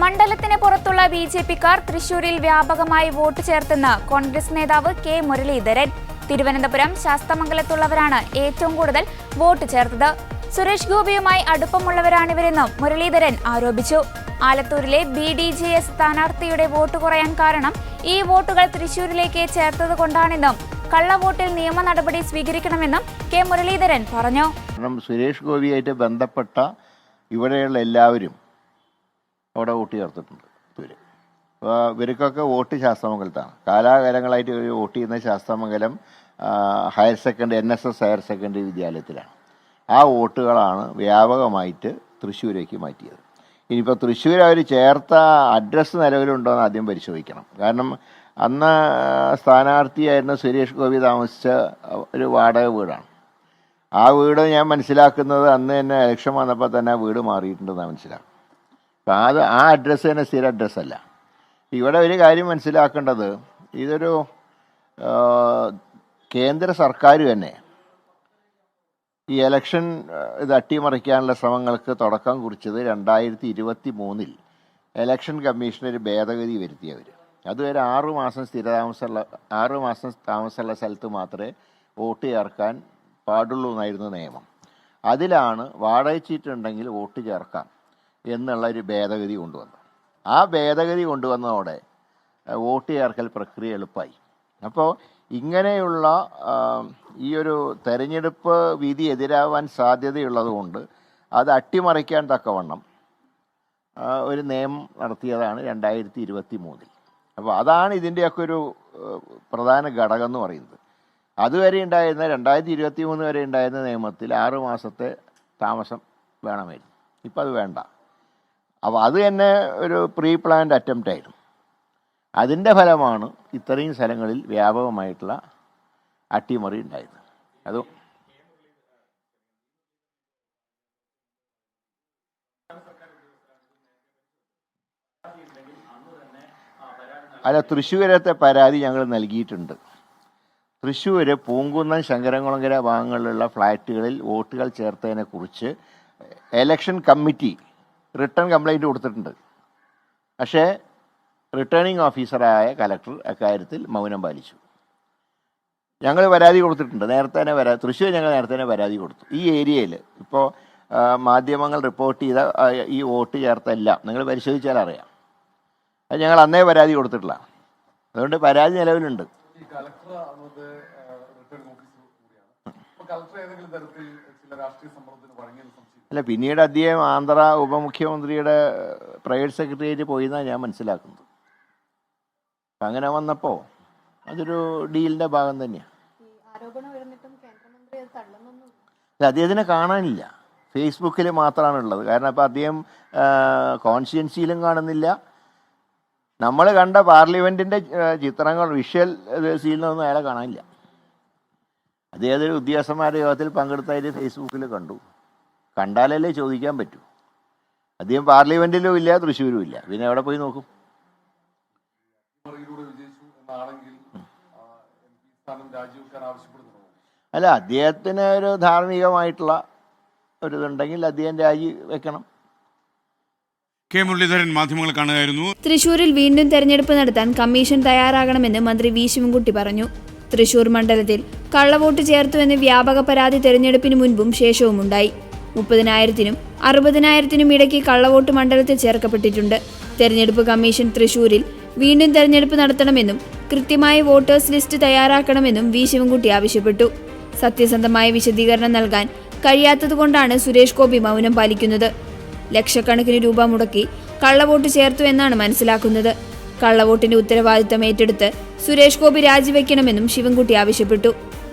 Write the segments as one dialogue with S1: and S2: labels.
S1: മണ്ഡലത്തിന് പുറത്തുള്ള ബിജെപിക്കാർ തൃശൂരിൽ വ്യാപകമായി വോട്ട് ചേർത്തെന്ന് കോൺഗ്രസ് നേതാവ് കെ മുരളീധരൻ. തിരുവനന്തപുരം ശാസ്തമംഗലത്തുള്ളവരാണ് ഏറ്റവും കൂടുതൽ വോട്ട് ചേർത്തത്. സുരേഷ് ഗോപിയുമായി അടുപ്പമുള്ളവരാണിവരെന്നും മുരളീധരൻ ആരോപിച്ചു. ആലത്തൂരിലെ BDJS സ്ഥാനാർത്ഥിയുടെ വോട്ട് കുറയാൻ കാരണം ഈ വോട്ടുകൾ തൃശൂരിലേക്ക് ചേർത്തത് കൊണ്ടാണെന്നും കള്ളവോട്ടിൽ നിയമ നടപടി സ്വീകരിക്കണമെന്നും കെ മുരളീധരൻ പറഞ്ഞു.
S2: സുരേഷ് ഗോപിയായിട്ട് ബന്ധപ്പെട്ട ഇവിടെയുള്ള എല്ലാവരും അവിടെ വോട്ട് ചേർത്തിട്ടുണ്ട്. ഇവർക്കൊക്കെ വോട്ട് ശാസ്തമംഗലത്താണ്. കാലാകാലങ്ങളായിട്ട് വോട്ട് ചെയ്യുന്ന Sasthamangalam higher secondary NSS higher secondary വിദ്യാലയത്തിലാണ്. ആ വോട്ടുകളാണ് വ്യാപകമായിട്ട് തൃശ്ശൂരേക്ക് മാറ്റിയത്. ഇനിയിപ്പോൾ തൃശ്ശൂർ അവർ ചേർത്ത അഡ്രസ്സ് നിലവിലുണ്ടോ എന്ന് ആദ്യം പരിശോധിക്കണം. കാരണം അന്ന് സ്ഥാനാർത്ഥിയായിരുന്ന സുരേഷ് ഗോപി താമസിച്ച ഒരു വാടക വീടാണ്. ആ വീട് ഞാൻ മനസ്സിലാക്കുന്നത് അന്ന് തന്നെ ഇലക്ഷൻ വന്നപ്പോൾ തന്നെ വീട് മാറിയിട്ടുണ്ടെന്നാണ് മനസ്സിലാക്കും. അപ്പം ആ അഡ്രസ്സ് തന്നെ സ്ഥിര അഡ്രസ്സല്ല. ഇവിടെ ഒരു കാര്യം മനസ്സിലാക്കേണ്ടത്, ഇതൊരു കേന്ദ്ര സർക്കാർ തന്നെ ഈ ഇലക്ഷൻ ഇത് അട്ടിമറിക്കാനുള്ള ശ്രമങ്ങൾക്ക് തുടക്കം കുറിച്ചത് 2023 ഇലക്ഷൻ കമ്മീഷൻ ഒരു ഭേദഗതി വരുത്തിയവർ. അതുവരെ 6 മാസം താമസമുള്ള സ്ഥലത്ത് മാത്രമേ വോട്ട് ചേർക്കാൻ പാടുള്ളൂ എന്നായിരുന്നു നിയമം. അതിലാണ് വാടക ചീട്ടുണ്ടെങ്കിൽ വോട്ട് ചേർക്കാം എന്നുള്ളൊരു ഭേദഗതി കൊണ്ടുവന്നു. ആ ഭേദഗതി കൊണ്ടുവന്നതോടെ വോട്ട് ചേർക്കൽ പ്രക്രിയ എളുപ്പമായി. അപ്പോൾ ഇങ്ങനെയുള്ള ഈ ഒരു തെരഞ്ഞെടുപ്പ് വിധി എതിരാവാൻ സാധ്യതയുള്ളതുകൊണ്ട് അത് അട്ടിമറിക്കാൻ തക്കവണ്ണം ഒരു നിയമം നടത്തിയതാണ് 2023. അപ്പോൾ അതാണ് ഇതിൻ്റെയൊക്കെ ഒരു പ്രധാന ഘടകം എന്ന് പറയുന്നത്. അതുവരെ ഉണ്ടായിരുന്ന 2023 വരെ ഉണ്ടായിരുന്ന നിയമത്തിൽ 6 മാസത്തെ താമസം വേണമായിരുന്നു. ഇപ്പം അത് വേണ്ട. അപ്പോൾ അത് തന്നെ ഒരു പ്രീ പ്ലാൻഡ് അറ്റംപ്റ്റ് ആയിരുന്നു. അതിൻ്റെ ഫലമാണ് ഇത്രയും സ്ഥലങ്ങളിൽ വ്യാപകമായിട്ടുള്ള അട്ടിമറി ഉണ്ടായത്. അതും അല്ല, തൃശ്ശൂരത്തെ പരാതി ഞങ്ങൾ നൽകിയിട്ടുണ്ട്. തൃശ്ശൂർ പൂങ്കുന്നം ശങ്കരംകുളങ്ങര ഭാഗങ്ങളിലുള്ള ഫ്ലാറ്റുകളിൽ വോട്ടുകൾ ചേർത്തതിനെക്കുറിച്ച് ഇലക്ഷൻ കമ്മിറ്റി റിട്ടേൺ കംപ്ലൈൻറ്റ് കൊടുത്തിട്ടുണ്ട്. പക്ഷേ റിട്ടേണിംഗ് ഓഫീസറായ കലക്ടർ അക്കാര്യത്തിൽ മൗനം പാലിച്ചു. ഞങ്ങൾ പരാതി കൊടുത്തിട്ടുണ്ട്. തൃശ്ശൂർ ഞങ്ങൾ നേരത്തെ തന്നെ പരാതി കൊടുത്തു. ഈ ഏരിയയിൽ ഇപ്പോൾ മാധ്യമങ്ങൾ റിപ്പോർട്ട് ചെയ്ത ഈ വോട്ട് ചേർത്തെല്ലാം നിങ്ങൾ പരിശോധിച്ചാൽ അറിയാം. അത് ഞങ്ങൾ അന്നേ പരാതി കൊടുത്തിട്ടില്ല. അതുകൊണ്ട് പരാതി നിലവിലുണ്ട്. അല്ല, പിന്നീട് അദ്ദേഹം ആന്ധ്ര ഉപമുഖ്യമന്ത്രിയുടെ പ്രൈവറ്റ് സെക്രട്ടറിയേറ്റ് പോയി എന്നാണ് ഞാൻ മനസ്സിലാക്കുന്നത്. അപ്പം അങ്ങനെ വന്നപ്പോൾ അതൊരു ഡീലിൻ്റെ ഭാഗം തന്നെയാണ്. അദ്ദേഹത്തിനെ കാണാനില്ല, ഫേസ്ബുക്കിൽ മാത്രമാണുള്ളത്. കാരണം അപ്പോൾ അദ്ദേഹം കോൺസ്റ്റിറ്റ്യൻസിയിലും കാണുന്നില്ല. നമ്മൾ കണ്ട പാർലമെൻറ്റിൻ്റെ ചിത്രങ്ങൾ വിഷ്വൽ സീലിനൊന്നും അയാളെ കാണാനില്ല. അദ്ദേഹത്തിന് ഉദ്യോഗസ്ഥന്മാരുടെ യോഗത്തിൽ പങ്കെടുത്തായിട്ട് ഫേസ്ബുക്കിൽ കണ്ടു. കണ്ടാലല്ലേ ചോദിക്കാൻ പറ്റൂ. അദ്ദേഹം പാർലമെൻറ്റിലും ഇല്ല, തൃശ്ശൂരും ഇല്ല. പിന്നെ എവിടെ പോയി നോക്കും? അല്ല, അദ്ദേഹത്തിന് ഒരു ധാർമ്മികമായിട്ടുള്ള ഒരു ഇതുണ്ടെങ്കിൽ അദ്ദേഹം രാജി വെക്കണം.
S3: കെ മുരളീധരൻ മാധ്യമങ്ങൾ കാണുകയായിരുന്നു.
S1: തൃശൂരിൽ വീണ്ടും തെരഞ്ഞെടുപ്പ് നടത്താൻ കമ്മീഷൻ തയ്യാറാകണമെന്ന് മന്ത്രി വി ശിവൻകുട്ടി പറഞ്ഞു. തൃശൂർ മണ്ഡലത്തിൽ കള്ളവോട്ട് ചേർത്തുവെന്ന് വ്യാപക പരാതി തെരഞ്ഞെടുപ്പിന് മുൻപും ശേഷവും ഉണ്ടായി. 30,000-നും 60,000-നും ഇടയ്ക്ക് കള്ളവോട്ട് മണ്ഡലത്തിൽ ചേർക്കപ്പെട്ടിട്ടുണ്ട്. തെരഞ്ഞെടുപ്പ് കമ്മീഷൻ തൃശൂരിൽ വീണ്ടും തെരഞ്ഞെടുപ്പ് നടത്തണമെന്നും കൃത്യമായ വോട്ടേഴ്സ് ലിസ്റ്റ് തയ്യാറാക്കണമെന്നും വി ശിവൻകുട്ടി ആവശ്യപ്പെട്ടു. സത്യസന്ധമായ വിശദീകരണം നൽകാൻ കഴിയാത്തതുകൊണ്ടാണ് സുരേഷ് ഗോപി മൗനം പാലിക്കുന്നത്. ലക്ഷക്കണക്കിന് രൂപ മുടക്കി കള്ളവോട്ട് ചേർത്തു എന്നാണ് മനസ്സിലാക്കുന്നത്. കള്ളവോട്ടിന്റെ ഉത്തരവാദിത്തം ഏറ്റെടുത്ത് സുരേഷ് ഗോപി രാജിവെക്കണമെന്നും ശിവൻകുട്ടി ആവശ്യപ്പെട്ടു.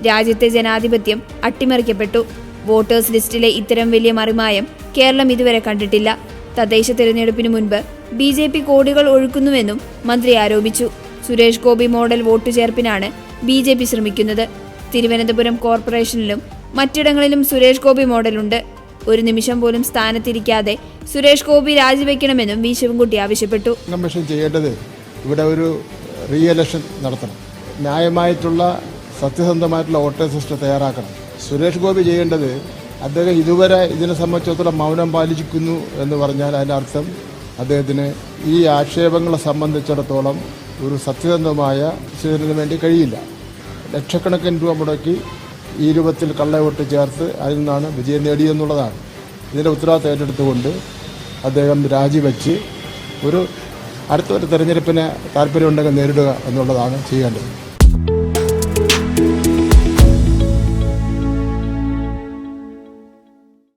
S1: രാജ്യത്തെ ജനാധിപത്യം അട്ടിമറിക്കപ്പെട്ടു. വോട്ടേഴ്സ് ലിസ്റ്റിലെ ഇത്തരം വലിയ മറിമായം കേരളം ഇതുവരെ കണ്ടിട്ടില്ല. തദ്ദേശ തിരഞ്ഞെടുപ്പിന് മുൻപ് BJP കോടികൾ ഒഴുക്കുന്നുവെന്നും മന്ത്രി ആരോപിച്ചു. സുരേഷ് ഗോപി മോഡൽ വോട്ട് ചേർപ്പിനാണ് BJP ശ്രമിക്കുന്നത്. തിരുവനന്തപുരം കോർപ്പറേഷനിലും മറ്റിടങ്ങളിലും സുരേഷ് ഗോപി മോഡലുണ്ട്. ഒരു നിമിഷം പോലും സ്ഥാനത്തിരിക്കാതെ സുരേഷ് ഗോപി രാജിവെക്കണമെന്നും വി ശിവൻകുട്ടി ആവശ്യപ്പെട്ടു.
S4: കമ്മീഷൻ ചെയ്യേണ്ടത് ഇവിടെ ഒരു റീ ഇലക്ഷൻ നടത്തണം. ന്യായമായിട്ടുള്ള സത്യസന്ധമായിട്ടുള്ള വോട്ടേഴ്സ് ലിസ്റ്റ് തയ്യാറാക്കണം. സുരേഷ് ഗോപി ചെയ്യേണ്ടത്, അദ്ദേഹം ഇതുവരെ ഇതിനെ സംബന്ധിച്ചിടത്തോളം മൗനം പാലിക്കുന്നു എന്ന് പറഞ്ഞാൽ അതിൻ്റെ അർത്ഥം അദ്ദേഹത്തിന് ഈ ആക്ഷേപങ്ങളെ സംബന്ധിച്ചിടത്തോളം ഒരു സത്യസന്ധമായ വിശദീകരണത്തിന് വേണ്ടി കഴിയില്ല. ലക്ഷക്കണക്കിന് രൂപ മുടക്കി ഈ രൂപത്തിൽ കള്ളവോട്ട് ചേർത്ത് അതിൽ നിന്നാണ് വിജയം നേടിയെന്നുള്ളതാണ്. ഇതിൻ്റെ ഉത്തരവാദിത്തം ഏറ്റെടുത്തുകൊണ്ട് അദ്ദേഹം രാജിവെച്ച് അടുത്തൊരു തെരഞ്ഞെടുപ്പിന് താല്പര്യമുണ്ടെങ്കിൽ നേരിടുക എന്നുള്ളതാണ് ചെയ്യേണ്ടത്.